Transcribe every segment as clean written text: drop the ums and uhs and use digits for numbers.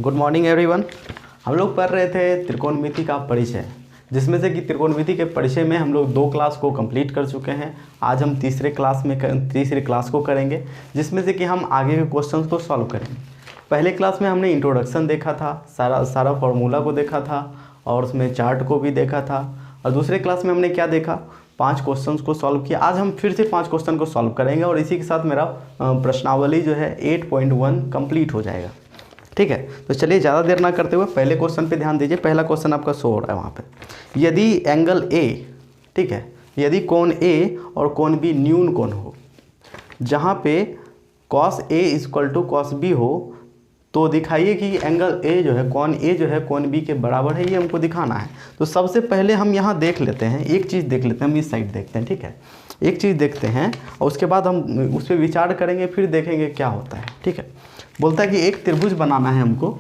Good morning everyone. हम लोग पढ़ रहे थे त्रिकोणमिति का परिचय, जिसमें से कि त्रिकोणमिति के परिचय में हम लोग 2 क्लास को कंप्लीट कर चुके हैं। आज हम तीसरी क्लास को करेंगे, जिसमें से कि हम आगे के क्वेश्चंस को सॉल्व करेंगे। पहले क्लास में हमने इंट्रोडक्शन देखा था, सारा फॉर्मूला को देखा था और उसमें चार्ट को भी देखा था। और दूसरे क्लास में हमने क्या देखा, 5 क्वेश्चंस को सॉल्व किया। आज हम फिर से 5 क्वेश्चन को सॉल्व करेंगे और इसी के साथ मेरा प्रश्नावली जो है 8.1 कंप्लीट हो जाएगा। ठीक है, तो चलिए ज़्यादा देर ना करते हुए पहले क्वेश्चन पे ध्यान दीजिए। पहला क्वेश्चन आपका शो हो रहा है वहाँ पे। यदि एंगल ए, ठीक है, यदि कोण ए और कोण बी न्यून कोण हो, जहाँ पे cos A equal to cos B हो, तो दिखाइए कि एंगल ए जो है, कोण ए जो है कोण बी के बराबर है। ये हमको दिखाना है। तो सबसे पहले हम यहाँ देख लेते हैं, एक चीज़ देख लेते हैं, हम इस साइड देखते हैं। ठीक है, एक चीज़ देखते हैं और उसके बाद हम उस पर विचार करेंगे, फिर देखेंगे क्या होता है। ठीक है, बोलता है कि एक त्रिभुज बनाना है हमको।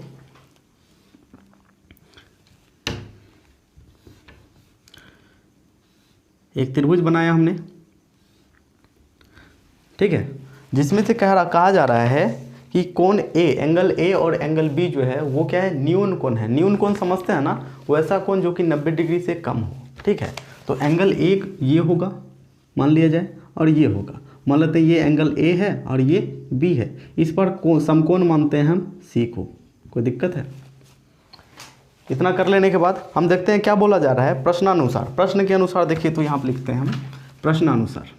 एक त्रिभुज बनाया हमने, ठीक है, जिसमें से कहा जा रहा है कि कोण ए, एंगल ए और एंगल बी जो है वो क्या है, न्यून कोण है। न्यून कोण समझते हैं ना, वैसा कोण जो कि 90 डिग्री से कम हो। ठीक है, तो एंगल ए ये होगा मान लिया जाए और ये होगा, मान लेते हैं ये एंगल ए है और ये बी है। इस पर समकोण मानते हैं हम सी को। कोई दिक्कत है? इतना कर लेने के बाद हम देखते हैं क्या बोला जा रहा है प्रश्नानुसार। प्रश्न के अनुसार देखिए, तो यहाँ पर लिखते हैं हम प्रश्नानुसार।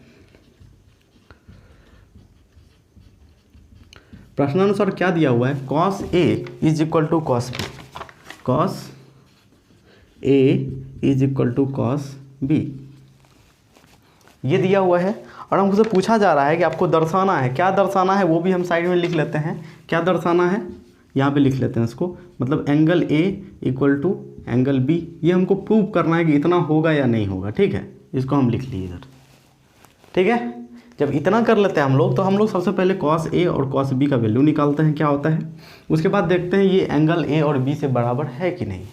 प्रश्नानुसार क्या दिया हुआ है, cos A is equal to cos B. Cos A is equal to cos B, ये दिया हुआ है। और हमसे पूछा जा रहा है कि आपको दर्शाना है। क्या दर्शाना है वो भी हम साइड में लिख लेते हैं। क्या दर्शाना है यहाँ पे लिख लेते हैं इसको, मतलब angle A equal to angle B. ये हमको प्रूव करना है कि इतना होगा या नहीं होगा। ठीक है, इसको हम लिख लिए इधर। ठीक है, जब इतना कर लेते हैं हम लोग, तो हम लोग सबसे पहले कॉस ए और कॉस बी का वैल्यू निकालते हैं क्या होता है। उसके बाद देखते हैं ये एंगल ए और बी से बराबर है कि नहीं।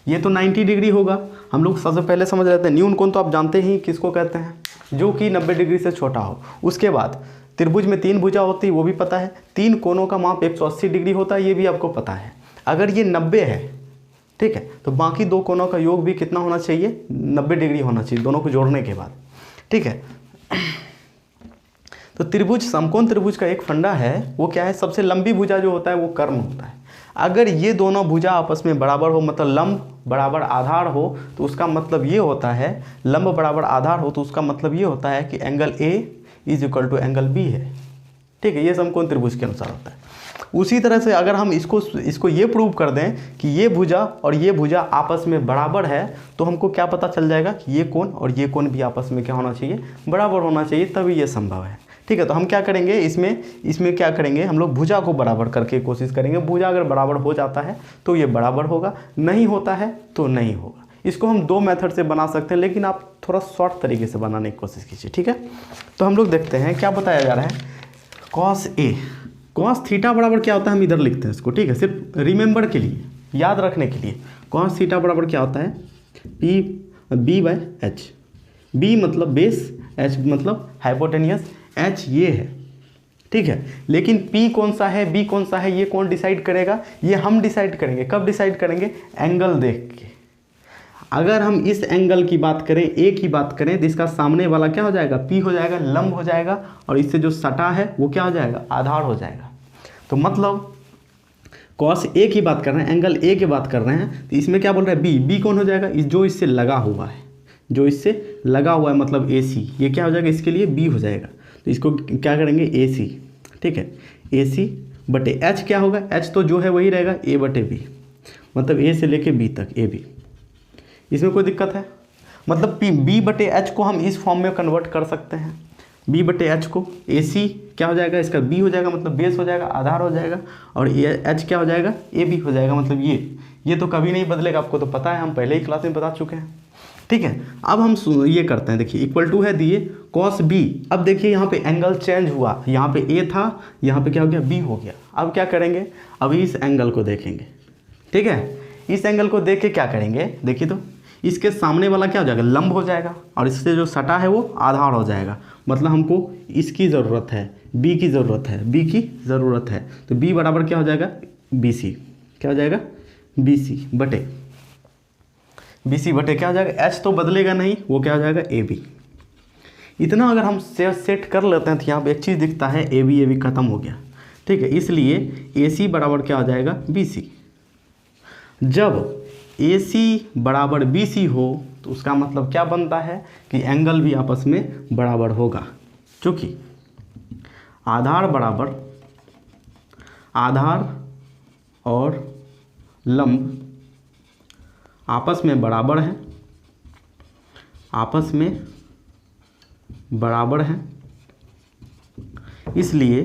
ये तो 90 डिग्री होगा। हम लोग सबसे पहले समझ लेते हैं न्यून कोण तो आप जानते ही किसको कहते हैं, जो कि 90 डिग्री से छोटा हो। उसके बाद त्रिभुज में 3 भुजा होती है, वो भी पता है। 3 कोणों का माप 180 डिग्री होता है, ये भी आपको पता है। अगर ये 90 है, ठीक है, तो बाकी 2 कोणों का योग भी कितना होना चाहिए, 90 डिग्री होना चाहिए, दोनों को जोड़ने के बाद। ठीक है, तो त्रिभुज, समकोण त्रिभुज का एक फंडा है, वो क्या है, सबसे लंबी भुजा जो होता है वो कर्ण होता है। अगर ये दोनों भुजा आपस में बराबर हो, मतलब लंब बराबर आधार हो, तो उसका मतलब ये होता है, लंब बराबर आधार हो तो उसका मतलब ये होता है कि angle A is equal to angle B है। ठीक है, ये समकोण त्रिभुज के अनुसार होता है। उसी तरह से अगर हम इसको ये प्रूव कर दें कि ये भुजा और ये भुजा आपस में बराबर है, तो हमको क्या पता चल जाएगा कि ये कोण और ये कोण भी आपस में क्या होना चाहिए, बराबर होना चाहिए, तभी ये संभव है। ठीक है, तो हम क्या करेंगे, इसमें क्या करेंगे, हम लोग भुजा को बराबर करके कोशिश करेंगे। भुजा अगर बराबर हो जाता है तो ये बराबर होगा, नहीं होता है तो नहीं होगा। इसको हम 2 मेथड से बना सकते हैं, लेकिन आप थोड़ा शॉर्ट तरीके से बनाने की कोशिश कीजिए। ठीक है, तो हम लोग देखते हैं क्या बताया जा रहा है। कॉस ए, कॉस थीटा बराबर क्या होता है, हम इधर लिखते हैं इसको। ठीक है, सिर्फ रिमेंबर के लिए, याद रखने के लिए। कॉस थीटा बराबर क्या होता है, बी बाय एच। बी मतलब बेस, एच मतलब हाइपोटेनियस, एच ये है। ठीक है, लेकिन P कौन सा है, B कौन सा है, ये कौन डिसाइड करेगा, ये हम डिसाइड करेंगे। कब डिसाइड करेंगे, एंगल देख के। अगर हम इस एंगल की बात करें, A की बात करें, तो इसका सामने वाला क्या हो जाएगा, P हो जाएगा, लंब हो जाएगा, और इससे जो सटा है वो क्या हो जाएगा, आधार हो जाएगा। तो मतलब कॉस ए की बात कर रहे हैं, एंगल ए की बात कर रहे हैं, तो इसमें क्या बोल रहे हैं, बी कौन हो जाएगा, जो इससे लगा हुआ है, जो इससे लगा हुआ है, मतलब AC, ये क्या हो जाएगा, इसके लिए B हो जाएगा। तो इसको क्या करेंगे, AC। ठीक है, AC बटे H क्या होगा, H तो जो है वही रहेगा, A बटे B, मतलब A से लेके B तक AB। इसमें कोई दिक्कत है, मतलब B बटे H को हम इस फॉर्म में कन्वर्ट कर सकते हैं। B बटे H को, AC क्या हो जाएगा, इसका B हो जाएगा, मतलब बेस हो जाएगा, आधार हो जाएगा, और H क्या हो जाएगा, AB हो जाएगा, मतलब ये तो कभी नहीं बदलेगा, आपको तो पता है, हम पहले ही क्लास में बता चुके हैं। ठीक है, अब हम ये करते हैं, देखिए इक्वल टू है दिए कॉस बी। अब देखिए यहाँ पे एंगल चेंज हुआ, यहाँ पे ए था, यहाँ पे क्या हो गया, बी हो गया। अब क्या करेंगे, अभी इस एंगल को देखेंगे। ठीक है, इस एंगल को देख के क्या करेंगे, देखिए तो इसके सामने वाला क्या हो जाएगा, लंब हो जाएगा, और इससे जो सटा है वो आधार हो जाएगा। मतलब हमको इसकी ज़रूरत है, बी की ज़रूरत है, बी की ज़रूरत है, तो बी बराबर क्या हो जाएगा, BC। क्या हो जाएगा, BC बटे क्या हो जाएगा, H तो बदलेगा नहीं, वो क्या हो जाएगा, AB। इतना अगर हम सेट कर लेते हैं तो यहाँ पे एक चीज़ दिखता है, AB खत्म हो गया, ठीक है। इसलिए AC बराबर क्या हो जाएगा, BC। जब AC बराबर BC हो तो उसका मतलब क्या बनता है कि एंगल भी आपस में बराबर होगा, क्योंकि आधार और लंब आपस में बराबर हैं, इसलिए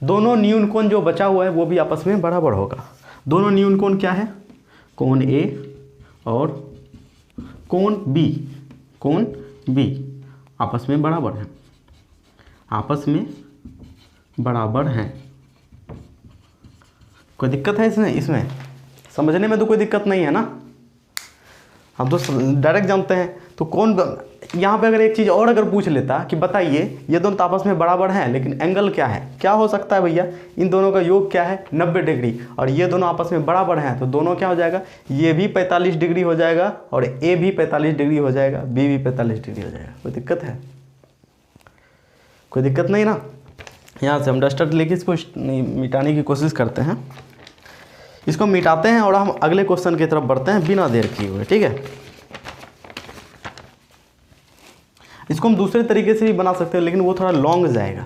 दोनों न्यून कोण जो बचा हुआ है वो भी आपस में बराबर होगा। दोनों न्यून कोण क्या है, कोण A और कोण B आपस में बराबर हैं। कोई दिक्कत है इसमें समझने में तो कोई दिक्कत नहीं है ना, हम तो डायरेक्ट जानते हैं। तो कौन यहाँ पे अगर एक चीज़ और अगर पूछ लेता कि बताइए ये दोनों आपस में बराबर हैं लेकिन एंगल क्या है, क्या हो सकता है भैया, इन दोनों का योग क्या है, 90 डिग्री, और ये दोनों आपस में बराबर हैं तो दोनों क्या हो जाएगा, ये भी 45 डिग्री हो जाएगा और ए भी 45 डिग्री हो जाएगा, बी भी 45 डिग्री हो जाएगा। कोई दिक्कत है, कोई दिक्कत नहीं ना। यहाँ से हम डस्टर लेके इसको मिटाने की कोशिश करते हैं, इसको मिटाते हैं और हम अगले क्वेश्चन की तरफ बढ़ते हैं बिना देर किए हुए, ठीक है। इसको हम दूसरे तरीके से भी बना सकते हैं लेकिन वो थोड़ा लॉन्ग जाएगा,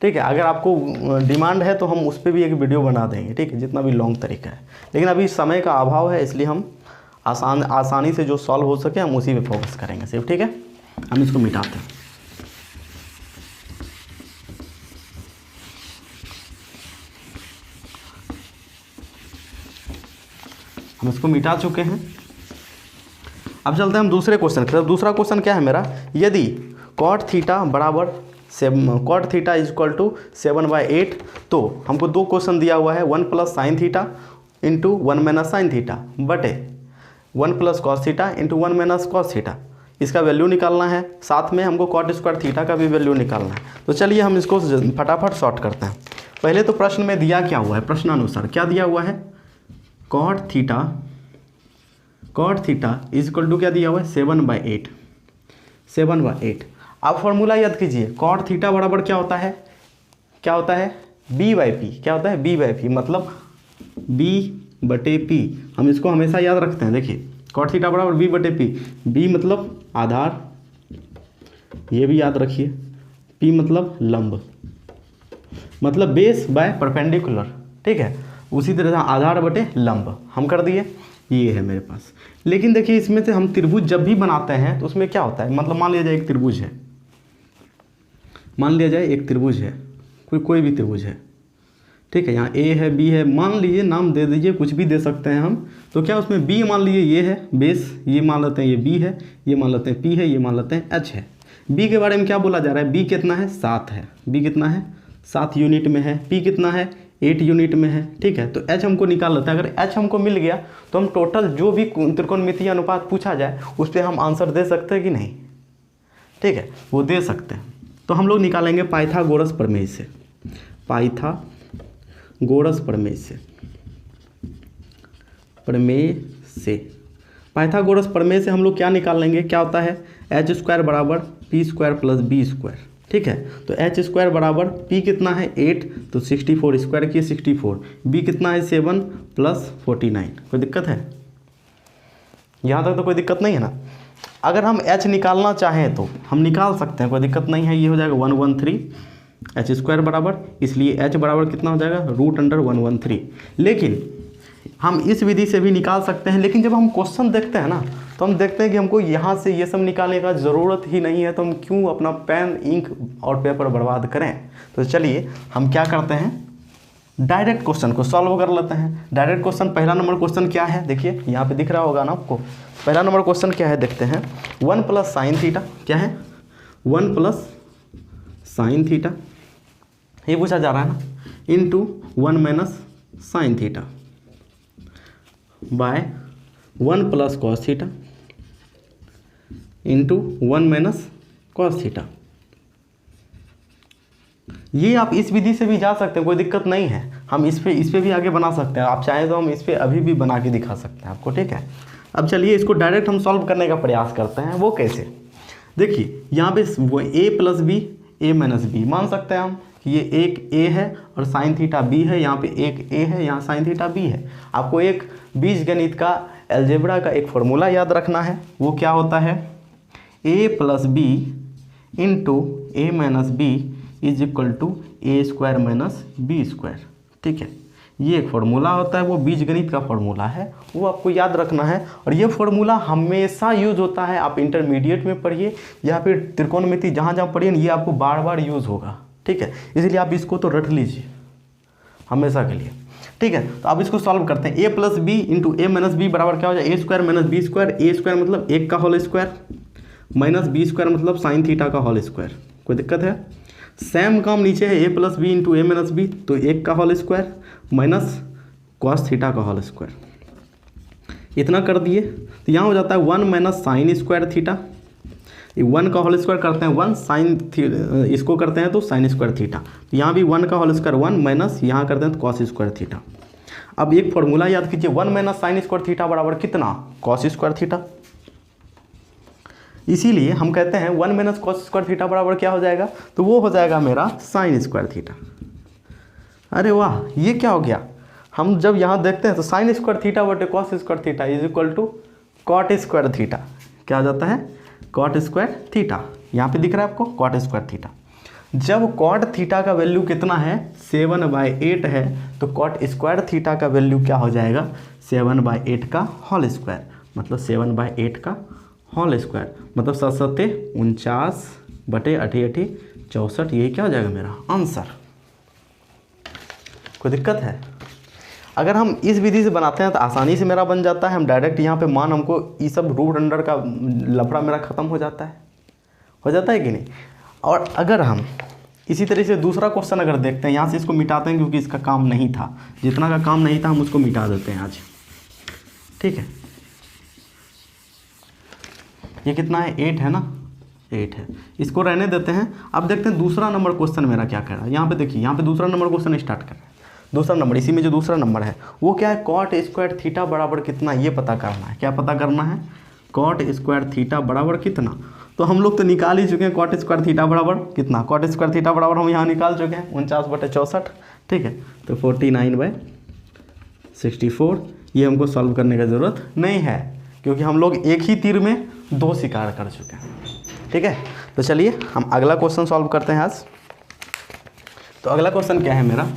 ठीक है। अगर आपको डिमांड है तो हम उस पर भी एक वीडियो बना देंगे, ठीक है, जितना भी लॉन्ग तरीका है। लेकिन अभी समय का अभाव है इसलिए हम आसानी से जो सॉल्व हो सके हम उसी पे फोकस करेंगे सिर्फ, ठीक है। हम इसको मिटाते हैं, हम इसको मिटा चुके हैं। अब चलते हैं हम दूसरे क्वेश्चन की तरफ। दूसरा क्वेश्चन क्या है मेरा, यदि cot थीटा बराबर cot theta is equal to 7/8, तो हमको दो क्वेश्चन दिया हुआ है, 1 plus sine theta into 1 minus sine theta बटे 1 plus cos theta into 1 minus cos theta. इसका वैल्यू निकालना है, साथ में हमको cot स्क्वायर थीटा का भी वैल्यू निकालना है। तो चलिए हम इसको फटाफट सॉर्ट करते हैं। पहले तो प्रश्न में दिया क्या हुआ है, प्रश्नानुसार क्या दिया हुआ है, cot theta is equal to क्या दिया हुआ है, 7/8। आप फॉर्मूला याद कीजिए, cot थीटा बराबर क्या होता है, B/P, क्या होता है, B/P, मतलब B/P। हम इसको हमेशा याद रखते हैं, देखिए cot थीटा बराबर B/P। B मतलब आधार, ये भी याद रखिए, P मतलब लंब, मतलब बेस बाय परपेंडिकुलर, ठीक है। उसी तरह से आधार बटे लंब हम कर दिए, ये है मेरे पास। लेकिन देखिए इसमें से हम त्रिभुज जब भी बनाते हैं तो उसमें क्या होता है, मतलब मान लिया जाए एक त्रिभुज है, कोई भी त्रिभुज है, ठीक है। यहाँ ए है, बी है, मान लीजिए नाम दे दीजिए, कुछ भी दे सकते हैं हम। तो क्या उसमें बी मान लीजिए ये है बेस, ये मान लेते हैं ये बी है, ये मान लेते हैं पी है, ये मान लेते हैं एच है। बी के बारे में क्या बोला जा रहा है, बी कितना है, 7 है, बी कितना है 7 यूनिट में है, पी कितना है 8 यूनिट में है, ठीक है। तो एच हमको निकाल लेते हैं। अगर एच हमको मिल गया तो हम टोटल जो भी त्रिकोणमितीय अनुपात पूछा जाए उस पर हम आंसर दे सकते हैं कि नहीं, ठीक है, वो दे सकते हैं। तो हम लोग निकालेंगे पाइथागोरस प्रमेय से, पाइथागोरस प्रमेय से हम लोग क्या निकाल लेंगे, क्या होता है, एच स्क्वायर बराबर P square plus B square, ठीक है। तो एच स्क्वायर बराबर पी कितना है 8, तो 64 स्क्वायर किए 64, बी कितना है 7 प्लस 49। कोई दिक्कत है, यहाँ तक तो कोई दिक्कत नहीं है ना। अगर हम एच निकालना चाहें तो हम निकाल सकते हैं, कोई दिक्कत नहीं है। ये हो जाएगा 113 एच स्क्वायर बराबर, इसलिए एच बराबर कितना हो जाएगा, √113। लेकिन हम इस विधि से भी निकाल सकते हैं, लेकिन जब हम क्वेश्चन देखते हैं ना तो हम देखते हैं कि हमको यहाँ से ये सब निकालने का ज़रूरत ही नहीं है, तो हम क्यों अपना पेन इंक और पेपर बर्बाद करें। तो चलिए हम क्या करते हैं, डायरेक्ट क्वेश्चन को सॉल्व कर लेते हैं। डायरेक्ट क्वेश्चन, पहला नंबर क्वेश्चन क्या है, देखिए यहाँ पे दिख रहा होगा ना आपको। पहला नंबर क्वेश्चन क्या है, देखते हैं। 1 प्लस साइन थीटा, क्या है 1 प्लस साइन थीटा, ये पूछा जा रहा है ना, into 1 minus sine theta by 1 plus cos theta into 1 minus cos theta. ये आप इस विधि से भी जा सकते हैं, कोई दिक्कत नहीं है। हम इस पे भी आगे बना सकते हैं, आप चाहें तो हम इस पे अभी भी बना के दिखा सकते हैं आपको, ठीक है। अब चलिए इसको डायरेक्ट हम सॉल्व करने का प्रयास करते हैं। वो कैसे, देखिए यहाँ पे वो a plus B A minus B मान सकते हैं हम कि ये एक a है और साइन थीटा b है, यहाँ पे एक a है, यहाँ साइन थीटा b है। आपको एक बीजगणित का अलजेब्रा का एक फॉर्मूला याद रखना है, वो क्या होता है, a plus B into A minus B is equal to A square minus B square, ठीक है। ये एक फार्मूला होता है, वो बीजगणित का फार्मूला है, वो आपको याद रखना है। और ये फार्मूला हमेशा यूज होता है, आप इंटरमीडिएट में पढ़िए या फिर त्रिकोणमिति जहाँ जहाँ पढ़िए ये आपको बार बार यूज होगा, ठीक है। इसलिए आप इसको तो रट लीजिए हमेशा के लिए, ठीक है। तो आप इसको सॉल्व करते हैं, A plus B into A minus B बराबर क्या हो जाए, A square minus B square. A square मतलब एक का whole square minus B square मतलब साइन थीटा का होल स्क्वायर। कोई दिक्कत है, सेम काम नीचे है, A plus B into A minus B, तो एक का whole square minus cos theta का होल स्क्वायर। इतना कर दिए तो यहाँ हो जाता है 1 माइनस साइन स्क्वायर थीटा, 1 का होल स्क्वायर करते हैं 1 साइन इसको करते हैं तो साइन स्क्वायर थीटा, तो यहाँ भी 1 का होल स्क्वायर 1 माइनस यहाँ करते हैं तो कॉस स्क्वायर थीटा। अब एक फॉर्मूला याद कीजिए, 1 माइनस साइन स्क्वायर थीटा बराबर कितना, कॉस स्क्वायर थीटा। इसीलिए हम कहते हैं 1 माइनस कॉस स्क्वायर थीटा बराबर क्या हो जाएगा, तो वो हो जाएगा मेरा साइन स्क्वायर थीटा। अरे वाह, ये क्या हो गया, हम जब यहाँ देखते हैं तो साइन स्क्वायर थीटा बटे cos square theta is equal to cot square theta, क्या आ जाता है, कॉट स्क्वायर थीटा। यहाँ पे दिख रहा है आपको कॉट स्क्वायर थीटा। जब कॉट थीटा का वैल्यू कितना है, 7/8 है, तो कॉट स्क्वायर थीटा का वैल्यू क्या हो जाएगा, 7/8 का होल स्क्वायर, मतलब 7/8 का होल स्क्वायर, मतलब 7 49 बटे 8 64, यही क्या हो जाएगा मेरा आंसर। कोई दिक्कत है, अगर हम इस विधि से बनाते हैं तो आसानी से मेरा बन जाता है, हम डायरेक्ट यहाँ पे मान हमको ये सब रूट अंडर का लफड़ा मेरा ख़त्म हो जाता है कि नहीं। और अगर हम इसी तरह से दूसरा क्वेश्चन अगर देखते हैं, यहाँ से इसको मिटाते हैं क्योंकि इसका काम नहीं था, जितना का काम नहीं था हम उसको मिटा देते हैं आज, ठीक है। ये कितना है, 8 है ना, 8 है, इसको रहने देते हैं। अब देखते हैं दूसरा नंबर क्वेश्चन मेरा क्या कर रहा है। यहाँ पे देखिए, यहाँ पे दूसरा नंबर क्वेश्चन स्टार्ट कर रहा है। दूसरा नंबर, इसी में जो दूसरा नंबर है वो क्या है, कॉट स्क्वायर थीटा बराबर कितना, ये पता करना है। क्या पता करना है, कॉट स्क्वायर थीटा बराबर कितना। तो हम लोग तो निकाल ही चुके हैं कॉट स्क्वायर थीटा बराबर कितना, कॉट स्क्वायर थीटा बराबर हम यहाँ निकाल चुके हैं 49/64, ठीक है। तो 49/64, ये हमको सॉल्व करने की ज़रूरत नहीं है क्योंकि हम लोग एक ही तीर में 2 शिकार कर चुके हैं, ठीक है। तो चलिए हम अगला क्वेश्चन सॉल्व करते हैं आज। तो अगला क्वेश्चन क्या है मेरा,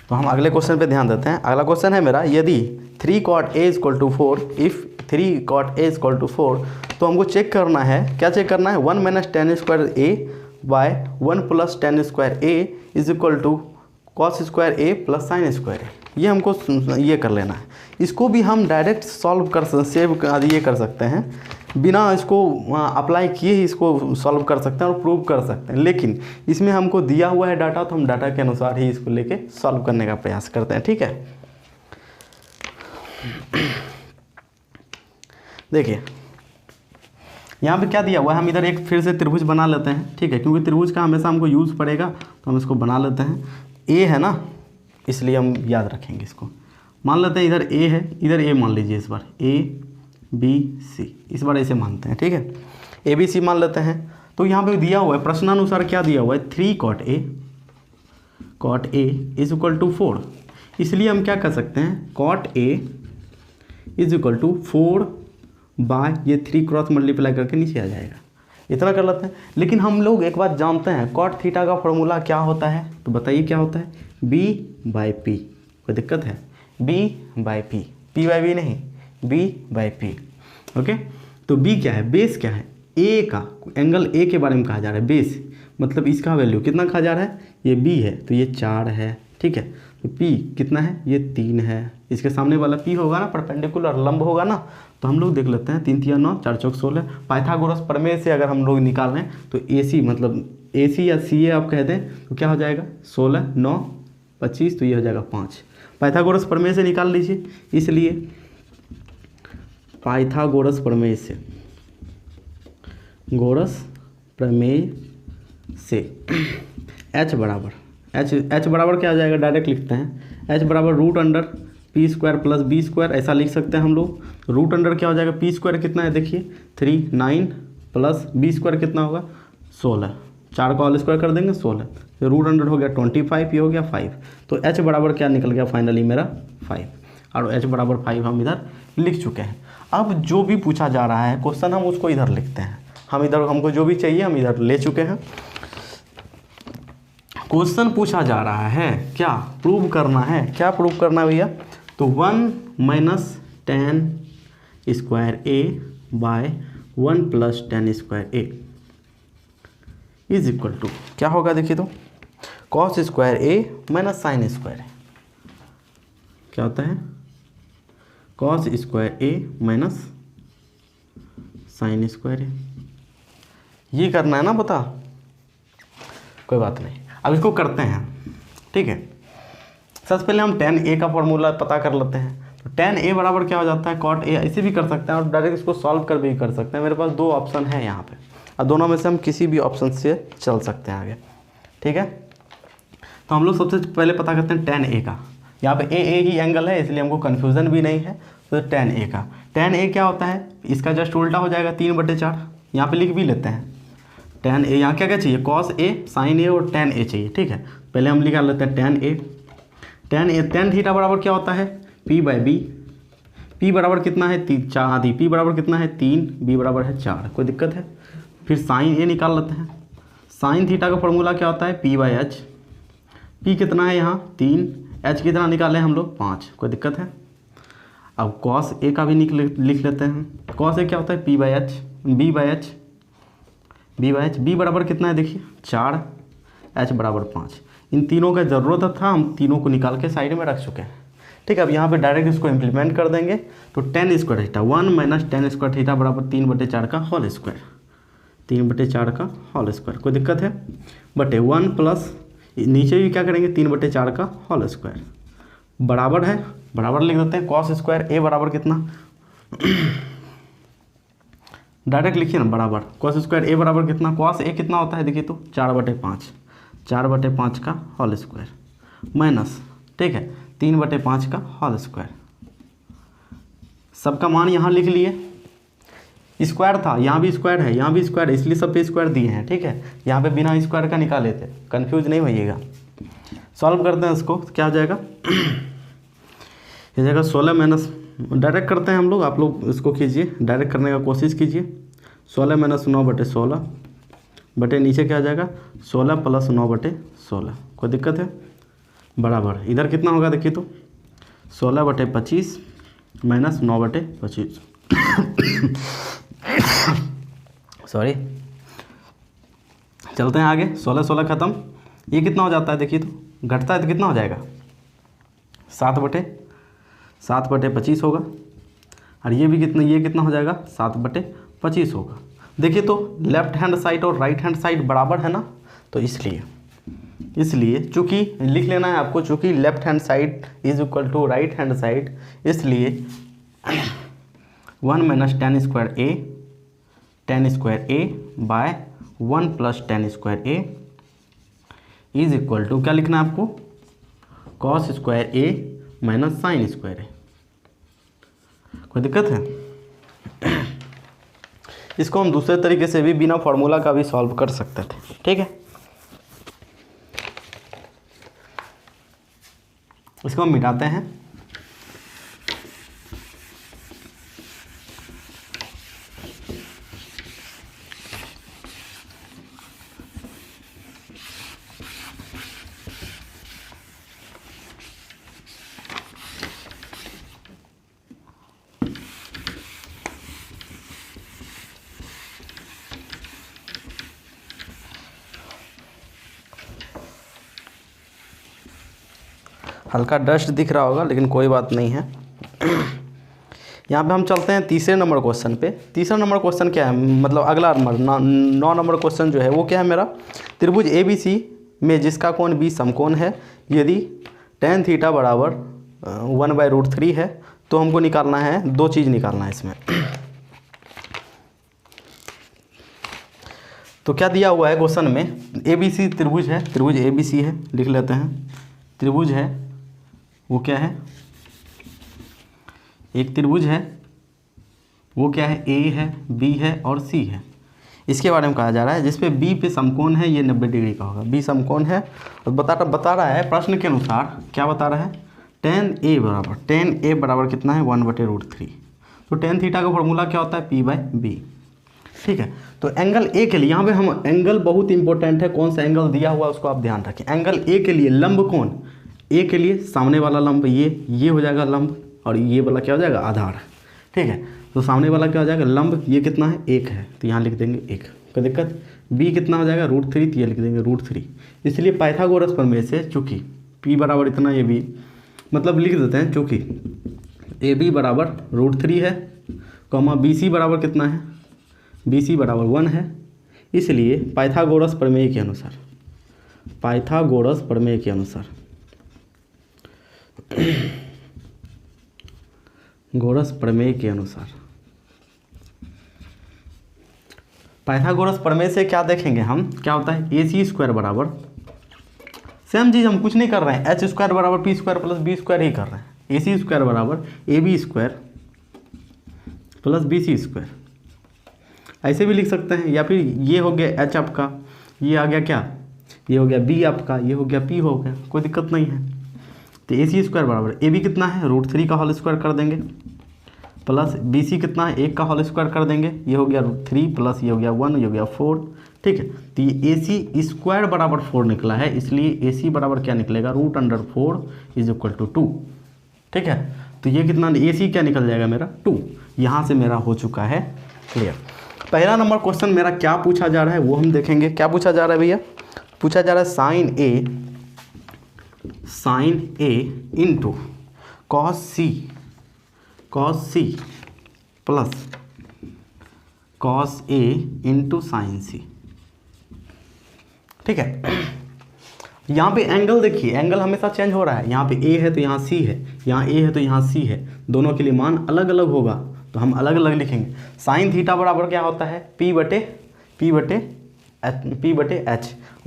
तो हम अगले क्वेश्चन पे ध्यान देते हैं। अगला क्वेश्चन है मेरा, यदि 3 cot a = 4, if 3 cot a = 4, तो हमको चेक करना है, क्या चेक करना है, 1 - tan square a by 1 + tan square a is equal to cos square a plus sine square a। ये हमको ये कर लेना है। इसको भी हम डायरेक्ट सॉल्व कर ये कर सकते हैं, बिना इसको अप्लाई किए ही इसको सॉल्व कर सकते हैं और प्रूव कर सकते हैं, लेकिन इसमें हमको दिया हुआ है डाटा, तो हम डाटा के अनुसार ही इसको लेके सॉल्व करने का प्रयास करते हैं, ठीक है। देखिए यहाँ पे क्या दिया हुआ है, हम इधर एक फिर से त्रिभुज बना लेते हैं, ठीक है, क्योंकि त्रिभुज का हमेशा हमको यूज़ पड़ेगा, तो हम इसको बना लेते हैं। ए है ना, इसलिए हम याद रखेंगे इसको। मान लेते हैं इधर ए है, इधर ए मान लीजिए, इस बार ABC, इस बार ऐसे मानते हैं, ठीक है। ABC मान लेते हैं। तो यहाँ पे दिया हुआ है प्रश्नानुसार, क्या दिया हुआ है, 3 cot a is equal to 4। इसलिए हम क्या कर सकते हैं, cot a is equal to 4 by ये 3 क्रॉस मल्टीप्लाई करके नीचे आ जाएगा, इतना कर लेते हैं। लेकिन हम लोग एक बात जानते हैं, cot थीटा का फॉर्मूला क्या होता है, तो बताइए क्या होता है, B/P। कोई दिक्कत है, B/P, P/B नहीं, B/P, ओके। तो B क्या है, बेस क्या है, A का एंगल A के बारे में कहा जा रहा है, बेस मतलब इसका वैल्यू कितना कहा जा रहा है, ये B है तो ये 4 है, ठीक है। तो P कितना है, ये 3 है, इसके सामने वाला P होगा ना, परपेंडिकुलर लंब होगा ना, तो हम लोग देख लेते हैं, 3 3 9 4 4 16। पाइथागोरस प्रमेय से अगर हम लोग निकाल रहे हैं तो AC मतलब AC या CA आप कह दें तो क्या हो जाएगा, 16 9 25, तो ये हो जाएगा 5। पाइथागोरस प्रमेय से निकाल लीजिए, इसलिए पाइथागोरस प्रमेय से, गोरस प्रमेय से h बराबर h बराबर क्या हो जाएगा, डायरेक्ट लिखते हैं, h बराबर √p² प्लस b² ऐसा लिख सकते हैं हम लोग। रूट अंडर क्या हो जाएगा, p² कितना है देखिए 3, 9 प्लस b² कितना होगा 16, 4 का होल स्क्वायर कर देंगे 16, तो रूट अंडर हो गया 25, ये हो गया 5। तो h बराबर क्या निकल गया फाइनली मेरा 5, और h बराबर 5 हम इधर लिख चुके हैं। अब जो भी पूछा जा रहा है क्वेश्चन हम उसको इधर लिखते हैं, हम इधर हमको जो भी चाहिए हम इधर ले चुके हैं। क्वेश्चन पूछा जा रहा है क्या प्रूव करना है, क्या प्रूव करना है भैया, तो 1 - tan² bye 1 + tan² is equal to क्या होगा देखिए, तो cos² - sin², क्या होता है cos² - sin², ये करना है ना पता, कोई बात नहीं, अब इसको करते हैं, ठीक है। सबसे पहले हम tan a का फॉर्मूला पता कर लेते हैं। तो tan a बराबर क्या हो जाता है cot a, ऐसे भी कर सकते हैं और डायरेक्ट इसको सॉल्व कर भी कर सकते हैं। मेरे पास 2 ऑप्शन है यहाँ पे, और दोनों में से हम किसी भी ऑप्शन से चल सकते हैं आगे, ठीक है। तो हम लोग सबसे पहले पता करते हैं tan a का, यहाँ पे a ही एंगल है इसलिए हमको कन्फ्यूज़न भी नहीं है। तो tan a का, tan a क्या होता है, इसका जस्ट उल्टा हो जाएगा 3/4, यहाँ पे लिख भी लेते हैं। tan a यहाँ क्या क्या चाहिए, cos a, sin a और tan a चाहिए, ठीक है। पहले हम निकाल लेते हैं tan a, tan थीटा बराबर क्या होता है p/b, p बराबर कितना है 4 आधी, p बराबर कितना है 3, b बराबर है 4, कोई दिक्कत है। फिर sin a निकाल लेते हैं, sin थीटा का फॉर्मूला क्या होता है p/h, p कितना है यहाँ 3, h कितना निकाले हम लोग 5, कोई दिक्कत है। अब cos a का भी लिख लेते हैं, cos a क्या होता है p/h, b/h, b बराबर कितना है देखिए 4, h बराबर 5। इन तीनों का ज़रूरत था, हम तीनों को निकाल के साइड में रख चुके हैं, ठीक है। अब यहाँ पे डायरेक्ट इसको इम्प्लीमेंट कर देंगे, तो tan² थीटा 1 - tan² थीटा बराबर 3/4 का होल स्क्वायर, 3/4 का होल स्क्वायर, कोई दिक्कत है, बटे 1 प्लस नीचे भी क्या करेंगे 3/4 का होल स्क्वायर, बराबर है, बराबर लिख देते हैं cos² a बराबर कितना डायरेक्ट लिखिए ना, बराबर cos² a बराबर कितना, cos a कितना होता है देखिए, तो 4/5, 4/5 का होल स्क्वायर माइनस, ठीक है 3/5 का होल स्क्वायर, सबका मान यहाँ लिख लिए, स्क्वायर था यहाँ भी स्क्वायर है, यहाँ भी स्क्वायर है, इसलिए सब पे स्क्वायर दिए हैं, ठीक है। यहाँ पे बिना स्क्वायर का निकाले थे, कंफ्यूज नहीं होइएगा। सॉल्व करते हैं इसको, क्या हो जाएगा ये जाएगा 16 माइनस, डायरेक्ट करते हैं हम लोग, आप लोग इसको कीजिए, डायरेक्ट करने का कोशिश कीजिए। 16 - 9/16 बटे नीचे क्या आ जाएगा 16 + 9/16, कोई दिक्कत है, बराबर इधर कितना होगा देखिए, तो 16/25 माइनस 9/25 सॉरी, चलते हैं आगे। 16 ख़त्म, ये कितना हो जाता है देखिए, तो घटता है तो कितना हो जाएगा 7/25 होगा, और ये भी कितना, ये कितना हो जाएगा 7/25 होगा। देखिए तो लेफ्ट हैंड साइड और राइट हैंड साइड बराबर है ना, तो इसलिए चूँकि लिख लेना है आपको, चूँकि left hand side is equal to right hand side, इसलिए 1 - tan² bye 1 + tan² is equal to क्या लिखना है आपको, cos² माइनस sin², कोई दिक्कत है। इसको हम दूसरे तरीके से भी बिना फॉर्मूला का भी सॉल्व कर सकते थे, ठीक है। इसको हम मिटाते हैं, हल्का डस्ट दिख रहा होगा लेकिन कोई बात नहीं है। यहाँ पे हम चलते हैं तीसरे नंबर क्वेश्चन पे। तीसरा नंबर क्वेश्चन क्या है, मतलब अगला नंबर 9 नंबर क्वेश्चन जो है वो क्या है मेरा, त्रिभुज ABC में जिसका कोण बी समकोण है, यदि tan थीटा बराबर 1/√3 है, तो हमको निकालना है, दो चीज़ निकालना है इसमें। तो क्या दिया हुआ है क्वेश्चन में, ABC त्रिभुज है, त्रिभुज ABC है, लिख लेते हैं। त्रिभुज है वो क्या है, एक त्रिभुज है वो क्या है, A है, B है और C है। इसके बारे में कहा जा रहा है जिसपे B पे समकोण है, ये 90 डिग्री का होगा। B समकोण है और बता रहा है प्रश्न के अनुसार, क्या बता रहा है, tan A बराबर कितना है, 1/√3। तो tan थीटा का फॉर्मूला क्या होता है, P/B। ठीक है, तो एंगल ए के लिए, यहाँ पे हम एंगल बहुत इंपॉर्टेंट है, कौन सा एंगल दिया हुआ है उसको आप ध्यान रखें। एंगल ए के लिए लंब कोण, ए के लिए सामने वाला लंब ये हो जाएगा लंब, और ये वाला क्या हो जाएगा, आधार। ठीक है, तो सामने वाला क्या हो जाएगा, लंब, ये कितना है, 1 है, तो यहाँ लिख देंगे 1, कोई दिक्कत। बी कितना हो जाएगा, √3, तो ये लिख देंगे √3। इसलिए पाइथागोरस प्रमेय से चूँकि पी बराबर इतना, ये भी मतलब लिख देते हैं, चूँकि ए बी बराबर √3 है, कॉमा बी सी बराबर कितना है, बी सी बराबर 1 है, इसलिए पाइथागोरस प्रमेय के अनुसार, पाइथागोरस प्रमेय के अनुसार गोरस प्रमेय के अनुसार, पाइथागोरस प्रमेय से क्या देखेंगे हम, क्या होता है, AC² बराबर, सेम चीज़ हम कुछ नहीं कर रहे हैं, H² बराबर P² + B² ही कर रहे हैं। AC² बराबर AB² + BC², ऐसे भी लिख सकते हैं, या फिर ये हो गया H आपका, ये आ गया क्या, ये हो गया B आपका, ये हो गया P हो गया, कोई दिक्कत नहीं है। तो AC² बराबर AB कितना है, √3 का होल स्क्वायर कर देंगे, प्लस BC कितना है, 1 का होल स्क्वायर कर देंगे, ये हो गया √3 प्लस ये हो गया 1, ये हो गया 4। ठीक है, तो ये AC² बराबर 4 निकला है, इसलिए AC बराबर क्या निकलेगा, √4 = 2। ठीक है, तो ये कितना, AC क्या निकल जाएगा मेरा, 2। यहाँ से मेरा हो चुका है क्लियर। पहला नंबर क्वेश्चन मेरा क्या पूछा जा रहा है वो हम देखेंगे। क्या पूछा जा रहा है भैया, पूछा जा रहा है sin A into cos C plus cos A into sin C। ठीक है, यहाँ पे एंगल देखिए, एंगल हमेशा चेंज हो रहा है, यहाँ पे A है तो यहाँ C है, यहाँ A है तो यहाँ C है, दोनों के लिए मान अलग अलग होगा, तो हम अलग अलग लिखेंगे। साइन थीटा बराबर क्या होता है, P/H।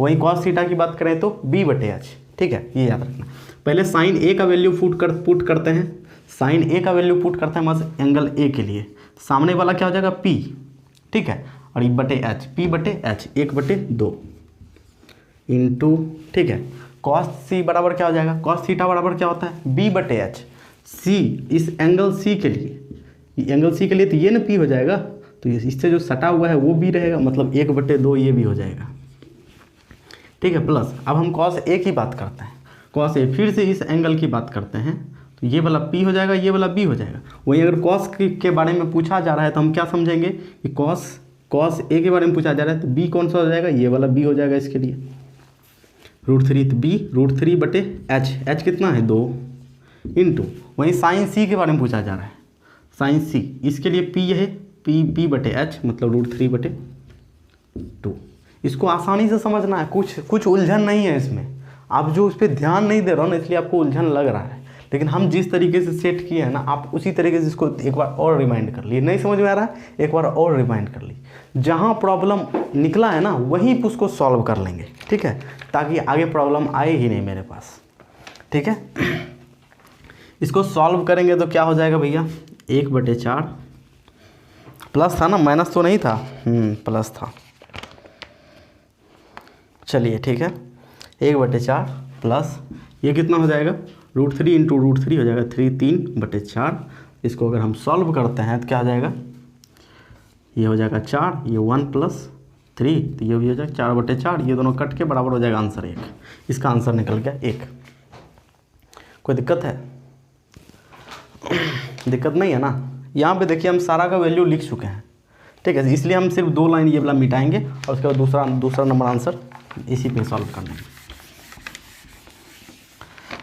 वहीं कॉस थीटा की बात करें तो B/H। ठीक है, ये याद रखना। पहले साइन A का वैल्यू पुट करते हैं, साइन A का वैल्यू पुट करते हैं बस एंगल A के लिए, सामने वाला क्या हो जाएगा P। ठीक है, और H, P/H 1/2 इंटू, ठीक है, कॉस C बराबर क्या हो जाएगा, कॉस थीटा बराबर क्या होता है, B/H। C इस एंगल C के लिए, एंगल C के लिए तो ये ना P हो जाएगा, तो इससे जो सटा हुआ है वो भी रहेगा, मतलब 1/2 ये भी हो जाएगा। ठीक है, प्लस अब हम cos A की बात करते हैं, cos A, फिर से इस एंगल की बात करते हैं, तो ये वाला P हो जाएगा, ये वाला B हो जाएगा। वहीं अगर cos के बारे में पूछा जा रहा है तो हम क्या समझेंगे कि cos A के बारे में पूछा जा रहा है, तो B कौन सा हो जाएगा, ये वाला B हो जाएगा इसके लिए, √3, तो B √3/H, H कितना है 2 इंटू, वहीं साइन C के बारे में पूछा जा रहा है, साइन C, इसके लिए P है P/H मतलब √3/2। इसको आसानी से समझना है, कुछ उलझन नहीं है इसमें, आप जो उस पर ध्यान नहीं दे रहे हो ना, इसलिए आपको उलझन लग रहा है, लेकिन हम जिस तरीके से सेट किए हैं ना, आप उसी तरीके से इसको एक बार और रिमाइंड कर लिए। नहीं समझ में आ रहा है, एक बार और रिमाइंड कर ली, जहाँ प्रॉब्लम निकला है ना वहीं उसको सॉल्व कर लेंगे। ठीक है, ताकि आगे प्रॉब्लम आए ही नहीं मेरे पास। ठीक है, इसको सॉल्व करेंगे तो क्या हो जाएगा भैया, 1/4 प्लस था ना, माइनस तो नहीं था, प्लस था। चलिए ठीक है, 1/4 प्लस ये कितना हो जाएगा, √3 इंटू √3 हो जाएगा 3/4। इसको अगर हम सॉल्व करते हैं तो क्या हो जाएगा, ये हो जाएगा 4, ये 1 + 3, तो ये भी हो जाएगा 4/4, ये दोनों कट के बराबर हो जाएगा आंसर 1। इसका आंसर निकल गया 1। कोई दिक्कत है, दिक्कत नहीं है ना। यहाँ पे देखिए हम सारा का वैल्यू लिख चुके हैं। ठीक है, इसलिए हम सिर्फ 2 लाइन ये वाला मिटाएंगे और उसके बाद दूसरा नंबर आंसर इसी पे सॉल्व कर लेंगे।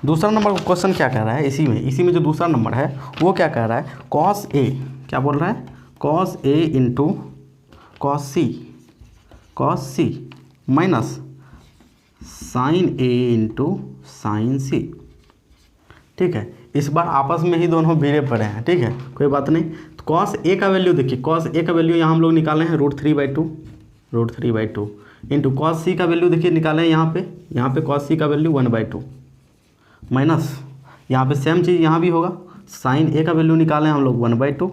दूसरा नंबर क्वेश्चन क्या कह रहा है, इसी में जो दूसरा नंबर है वो क्या कह रहा है, cos A, क्या बोल रहा है, cos A into cos C minus sine A into sine C. ठीक है, इस बार आपस में ही दोनों भिड़े पड़े हैं। ठीक है, कोई बात नहीं। तो कॉस ए का वैल्यू देखिए, कॉस ए का वैल्यू यहाँ हम लोग निकाले हैं √3/2 इंटू कॉस सी का वैल्यू देखिए निकाले हैं यहाँ पे कॉस सी का वैल्यू 1/2 माइनस यहाँ पे सेम चीज़ यहाँ भी होगा, साइन ए का वैल्यू निकाले हैं हम लोग 1/2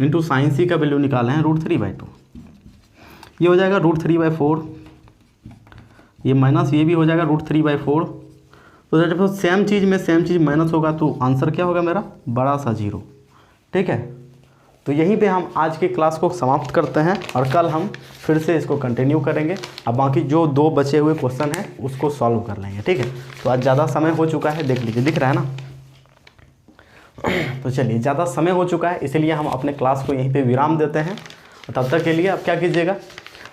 इंटू साइन सी का वैल्यू निकाले हैं √3/2। ये हो जाएगा √3/4, ये माइनस ये भी हो जाएगा √3/4। तो जब सेम चीज़ में सेम चीज़ माइनस होगा तो आंसर क्या होगा मेरा, बड़ा सा 0। ठीक है, तो यहीं पे हम आज के क्लास को समाप्त करते हैं और कल हम फिर से इसको कंटिन्यू करेंगे। अब बाकी जो 2 बचे हुए क्वेश्चन हैं उसको सॉल्व कर लेंगे। ठीक है, तो आज ज़्यादा समय हो चुका है, देख लीजिए, दिख रहा है ना। तो चलिए, ज़्यादा समय हो चुका है इसलिए हम अपने क्लास को यहीं पे विराम देते हैं। और तब तक के लिए आप क्या कीजिएगा,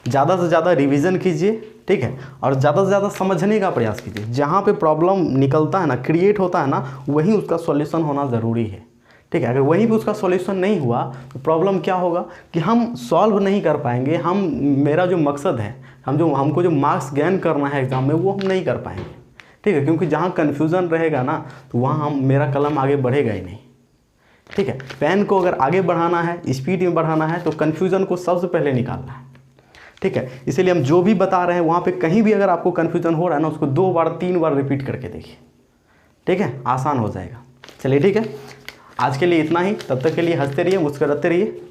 ज़्यादा से ज़्यादा रिवीजन कीजिए। ठीक है, और ज़्यादा से ज़्यादा समझने का प्रयास कीजिए। जहाँ पे प्रॉब्लम निकलता है ना, क्रिएट होता है ना, वहीं उसका सॉल्यूशन होना ज़रूरी है। ठीक है, अगर वहीं पे उसका सॉल्यूशन नहीं हुआ तो प्रॉब्लम क्या होगा कि हम सॉल्व नहीं कर पाएंगे। मेरा जो मकसद है, हमको जो मार्क्स गेन करना है एग्ज़ाम में, वो हम नहीं कर पाएंगे। ठीक है, क्योंकि जहाँ कन्फ्यूज़न रहेगा ना तो वहाँ मेरा कलम आगे बढ़ेगा ही नहीं। ठीक है, पेन को अगर आगे बढ़ाना है, स्पीड में बढ़ाना है, तो कन्फ्यूज़न को सबसे पहले निकालना है। ठीक है, इसीलिए हम जो भी बता रहे हैं वहाँ पे कहीं भी अगर आपको कन्फ्यूज़न हो रहा है ना, उसको 2 बार 3 बार रिपीट करके देखिए। ठीक है, आसान हो जाएगा। चलिए ठीक है, आज के लिए इतना ही। तब तक के लिए हंसते रहिए, मुस्कुराते रहिए।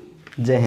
जय हिंद।